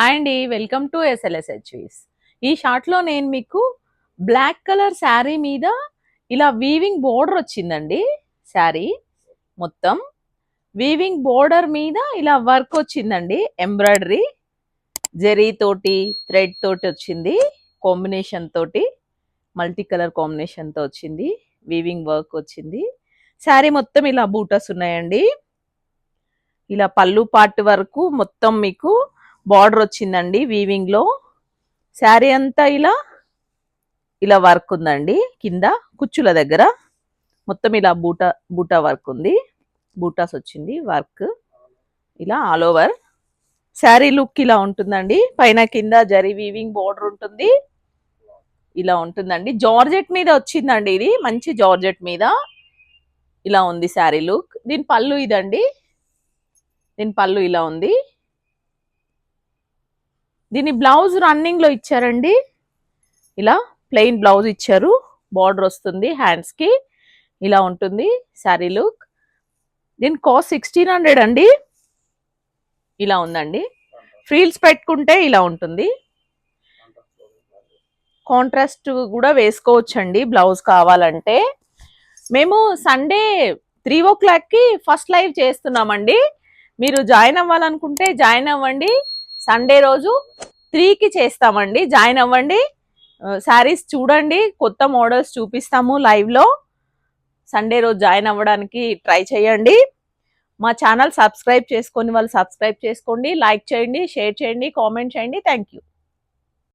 Hi అండి, welcome to SLSHVs. ఈ షార్ట్లో నేను మీకు బ్లాక్ కలర్ శారీ మీద ఇలా వీవింగ్ బోర్డర్ వచ్చిందండి. శారీ మొత్తం వీవింగ్ బోర్డర్ మీద ఇలా వర్క్ వచ్చిందండి. ఎంబ్రాయిడరీ జెరీ తోటి థ్రెడ్ తోటి వచ్చింది. కాంబినేషన్ తోటి మల్టీ కలర్ కాంబినేషన్తో వచ్చింది. వీవింగ్ వర్క్ వచ్చింది. శారీ మొత్తం ఇలా బూటస్ ఉన్నాయండి. ఇలా పళ్ళు పార్ట్ వరకు మొత్తం మీకు బార్డర్ వచ్చిందండి. వీవింగ్ లో శారీ అంతా ఇలా ఇలా వర్క్ ఉందండి. కింద కుచ్చుల దగ్గర మొత్తం ఇలా బూటా వర్క్ ఉంది. బూటాస్ వచ్చింది వర్క్ ఇలా ఆల్ ఓవర్. శారీ లుక్ ఇలా ఉంటుందండి. పైన కింద జరీ వీవింగ్ బోర్డర్ ఉంటుంది. ఇలా ఉంటుందండి. జార్జెట్ మీద వచ్చిందండి. ఇది మంచి జార్జెట్ మీద ఇలా ఉంది శారీ లుక్. దీని పళ్ళు ఇదండి. దీని పళ్ళు ఇలా ఉంది. దీని బ్లౌజ్ రన్నింగ్ లో ఇచ్చారండి. ఇలా ప్లెయిన్ బ్లౌజ్ ఇచ్చారు. బార్డర్ వస్తుంది హ్యాండ్స్ కి. ఇలా ఉంటుంది శారీ లుక్. దీని కాస్ట్ 1600 అండి. ఇలా ఉందండి. ఫ్రీల్స్ పెట్టుకుంటే ఇలా ఉంటుంది. కాంట్రాస్ట్ కూడా వేసుకోవచ్చండి బ్లౌజ్ కావాలంటే. మేము సండే 3 o'clock ఫస్ట్ లైవ్ చేస్తున్నామండి. మీరు జాయిన్ అవ్వాలనుకుంటే జాయిన్ అవ్వండి. సండే రోజు 3 చేస్తామండి. జాయిన్ అవ్వండి. శారీస్ చూడండి. కొత్త మోడల్స్ చూపిస్తాము లైవ్లో. సండే రోజు జాయిన్ అవ్వడానికి ట్రై చేయండి. మా ఛానల్ సబ్స్క్రైబ్ చేసుకొని వాళ్ళు సబ్స్క్రైబ్ చేసుకోండి. లైక్ చేయండి, షేర్ చేయండి, కామెంట్ చేయండి. Thank you.